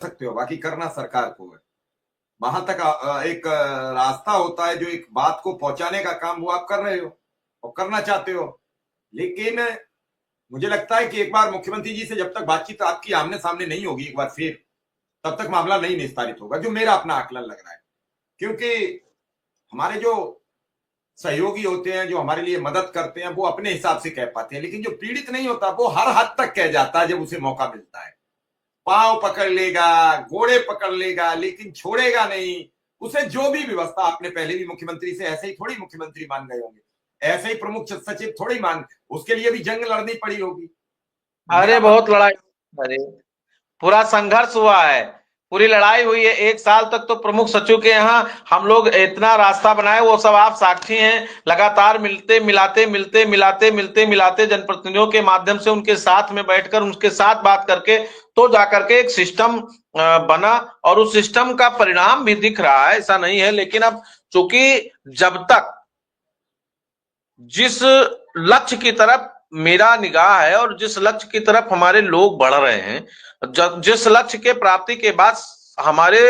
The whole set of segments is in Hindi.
सकते हो, बाकी करना सरकार को है। वहां तक एक रास्ता होता है जो एक बात को पहुंचाने का काम वो आप कर रहे हो और करना चाहते हो। लेकिन मुझे लगता है कि एक बार मुख्यमंत्री जी से जब तक बातचीत आपकी आमने सामने नहीं होगी एक बार फिर, तब तक मामला नहीं निस्तारित होगा, जो मेरा अपना आकलन लग रहा है। क्योंकि हमारे जो सहयोगी होते हैं, जो हमारे लिए मदद करते हैं, वो अपने हिसाब से कह पाते हैं, लेकिन जो पीड़ित नहीं होता वो हर हद तक कह जाता है जब उसे मौका मिलता है। पांव पकड़ लेगा, घोड़े पकड़ लेगा, लेकिन छोड़ेगा नहीं। उसे जो भी व्यवस्था, आपने पहले भी मुख्यमंत्री से ऐसे ही थोड़ी मुख्यमंत्री मान गए होंगे, ऐसे ही प्रमुख सचिव थोड़ी मान, उसके लिए भी जंग लड़नी पड़ी होगी। अरे मेरा बहुत लड़ाई। अरे पूरा संघर्ष हुआ है, पूरी लड़ाई हुई है। 1 साल तक तो प्रमुख सचिव के यहाँ हम लोग इतना रास्ता बनाए, वो सब आप साक्षी हैं। लगातार मिलते मिलाते जनप्रतिनिधियों के माध्यम से उनके साथ में बैठकर उनके साथ बात करके तो जाकर के एक सिस्टम बना, और उस सिस्टम का परिणाम भी दिख रहा है, ऐसा नहीं है। लेकिन अब चूंकि जब तक जिस लक्ष्य की तरफ मेरा निगाह है और जिस लक्ष्य की तरफ हमारे लोग बढ़ रहे हैं, जिस लक्ष्य के प्राप्ति के बाद हमारे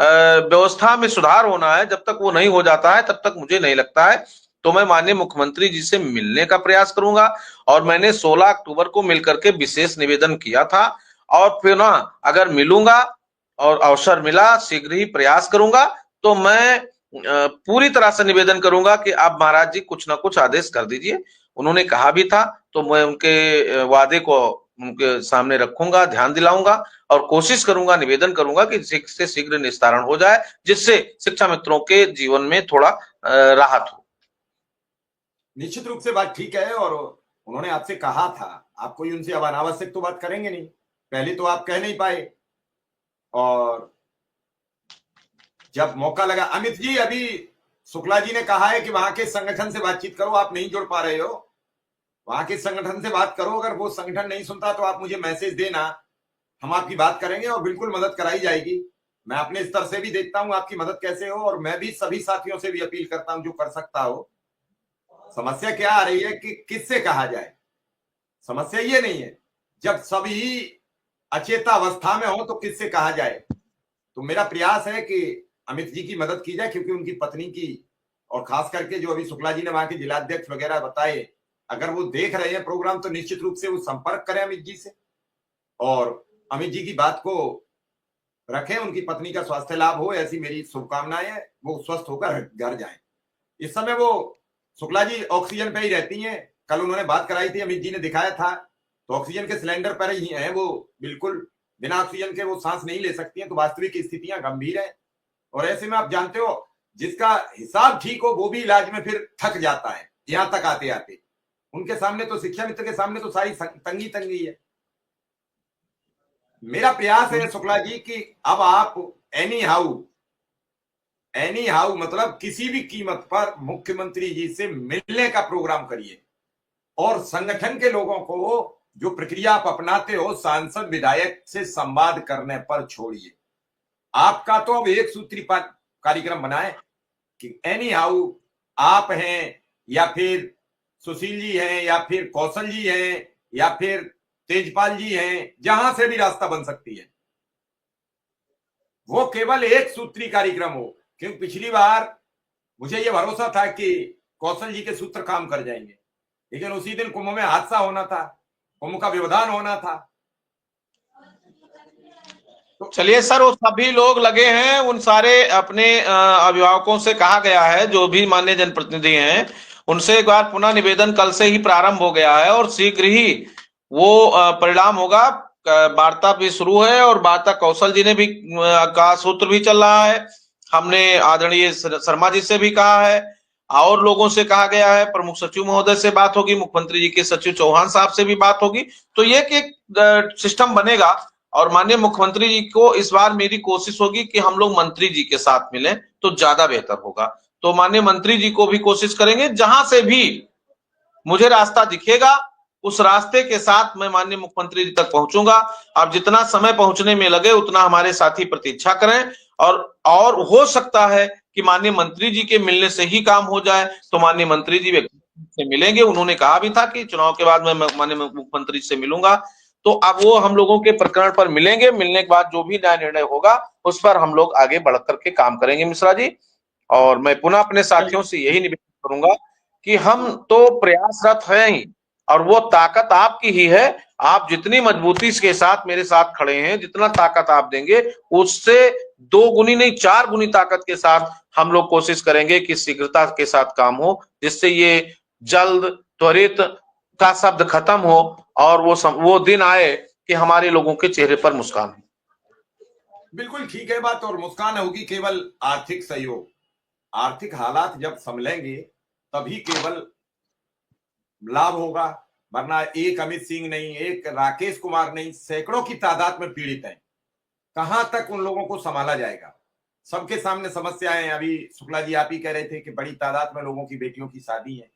व्यवस्था में सुधार होना है, जब तक वो नहीं हो जाता है तब तक मुझे नहीं लगता है। तो मैं माननीय मुख्यमंत्री जी से मिलने का प्रयास करूंगा, और मैंने 16 अक्टूबर को मिलकर के विशेष निवेदन किया था, और फिर ना अगर मिलूंगा और अवसर मिला शीघ्र ही प्रयास करूंगा, तो मैं पूरी तरह से निवेदन करूंगा कि आप महाराज जी कुछ ना कुछ आदेश कर दीजिए। उन्होंने कहा भी था, तो मैं उनके वादे को उनके सामने रखूंगा, ध्यान दिलाऊंगा, और कोशिश करूंगा, निवेदन करूंगा कि शीघ्र से शीघ्र निस्तारण हो जाए, जिससे शिक्षा मित्रों के जीवन में थोड़ा राहत हो। निश्चित रूप से बात ठीक है, और उन्होंने आपसे कहा था, आप कोई उनसे अब अनावश्यक तो बात करेंगे नहीं, पहले तो आप कह नहीं पाए, और जब मौका लगा, अमित जी अभी शुक्ला जी ने कहा है कि वहां के संगठन से बातचीत करो, आप नहीं जुड़ पा रहे हो, वहां के संगठन से बात करो, अगर वो संगठन नहीं सुनता तो आप मुझे मैसेज देना, हम आपकी बात करेंगे और बिल्कुल मदद कराई जाएगी। मैं अपने स्तर से भी देखता हूं आपकी मदद कैसे हो, और मैं भी सभी साथियों से भी अपील करता हूं जो कर सकता हो। समस्या क्या आ रही है कि किससे कहा जाए, समस्या ये नहीं है, जब सभी अचेता अवस्था में हो तो किससे कहा जाए। तो मेरा प्रयास है कि अमित जी की मदद की जाए, क्योंकि उनकी पत्नी की, और खास करके जो अभी शुक्ला जी ने वहां के जिलाध्यक्ष वगैरह बताए, अगर वो देख रहे हैं प्रोग्राम तो निश्चित रूप से वो संपर्क करें अमित जी से, और अमित जी की बात को रखें, उनकी पत्नी का स्वास्थ्य लाभ हो, ऐसी मेरी शुभकामनाएं है, वो स्वस्थ होकर घर जाएं। इस समय वो शुक्ला जी ऑक्सीजन पे ही रहती हैं, कल उन्होंने बात कराई थी, अमित जी ने दिखाया था, तो ऑक्सीजन के सिलेंडर पर ही हैं वो, बिल्कुल बिना ऑक्सीजन के वो सांस नहीं ले सकती हैं, तो वास्तविक स्थितियां गंभीर है। और ऐसे में आप जानते हो, जिसका हिसाब ठीक हो वो भी इलाज में फिर थक जाता है, यहां तक आते आते। उनके सामने तो, शिक्षा मित्र के सामने तो सारी तंगी तंगी है। मेरा प्रयास है शुक्ला जी कि अब आप एनी हाउ मतलब किसी भी कीमत पर मुख्यमंत्री जी से मिलने का प्रोग्राम करिए, और संगठन के लोगों को जो प्रक्रिया आप अपनाते हो सांसद विधायक से संवाद करने पर छोड़िए। आपका तो अब एक सूत्री कार्यक्रम बनाए कि एनी हाउ आप हैं, या फिर सुशील जी हैं, या फिर कौशल जी हैं, या फिर तेजपाल जी हैं, जहां से भी रास्ता बन सकती है, वो केवल एक सूत्री कार्यक्रम हो। क्योंकि पिछली बार मुझे यह भरोसा था कि कौशल जी के सूत्र काम कर जाएंगे, लेकिन उसी दिन कुंभ में हादसा होना था, कुंभ का व्यवधान होना था। चलिए सर, वो सभी लोग लगे हैं, उन सारे अपने अभिभावकों से कहा गया है, जो भी माननीय जनप्रतिनिधि हैं उनसे एक बार पुनः निवेदन कल से ही प्रारंभ हो गया है, और शीघ्र ही वो परिणाम होगा। वार्ता भी शुरू है, और वार्ता कौशल जी ने भी का सूत्र भी चल रहा है। हमने आदरणीय शर्मा जी से भी कहा है, और लोगों से कहा गया है, प्रमुख सचिव महोदय से बात होगी, मुख्यमंत्री जी के सचिव चौहान साहब से भी बात होगी। तो ये एक सिस्टम बनेगा, और माननीय मुख्यमंत्री जी को इस बार मेरी कोशिश होगी कि हम लोग मंत्री जी के साथ मिलें तो ज्यादा बेहतर होगा। तो माननीय मंत्री जी को भी कोशिश करेंगे, जहां से भी मुझे रास्ता दिखेगा उस रास्ते के साथ मैं माननीय मुख्यमंत्री जी तक पहुंचूंगा। अब जितना समय पहुंचने में लगे उतना हमारे साथी प्रतीक्षा करें, और हो सकता है कि माननीय मंत्री जी के मिलने से ही काम हो जाए, तो माननीय मंत्री जी से मिलेंगे। उन्होंने कहा भी था कि चुनाव के बाद मैं माननीय मुख्यमंत्री से मिलूंगा। तो अब वो हम लोगों के प्रकरण पर मिलेंगे, मिलने के बाद जो भी न्याय निर्णय होगा उस पर हम लोग आगे बढ़ करके काम करेंगे मिश्रा जी। और मैं पुनः अपने साथियों से यही निवेदन करूंगा कि हम तो प्रयासरत हैं ही, और वो ताकत आपकी ही है। आप जितनी मजबूती के साथ मेरे साथ खड़े हैं, जितना ताकत आप देंगे, उससे 2 गुनी नहीं 4 गुनी ताकत के साथ हम लोग कोशिश करेंगे कि शीघ्रता के साथ काम हो, जिससे ये जल्द त्वरित का शब्द खत्म हो और वो दिन आए कि हमारे लोगों के चेहरे पर मुस्कान हो। बिल्कुल ठीक है बात। और मुस्कान होगी केवल आर्थिक सहयोग, आर्थिक हालात जब संभलेंगे तभी केवल लाभ होगा। वरना एक अमित सिंह नहीं, एक राकेश कुमार नहीं, सैकड़ों की तादाद में पीड़ित हैं। कहां तक उन लोगों को संभाला जाएगा? सबके सामने समस्याएं। अभी शुक्ला जी आप ही कह रहे थे कि बड़ी तादाद में लोगों की बेटियों की शादी है,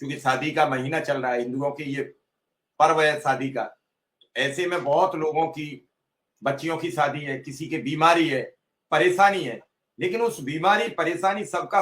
क्योंकि शादी का महीना चल रहा है, हिंदुओं की ये पर्व है शादी का। ऐसे में बहुत लोगों की बच्चियों की शादी है, किसी की बीमारी है, परेशानी है। लेकिन उस बीमारी परेशानी सबका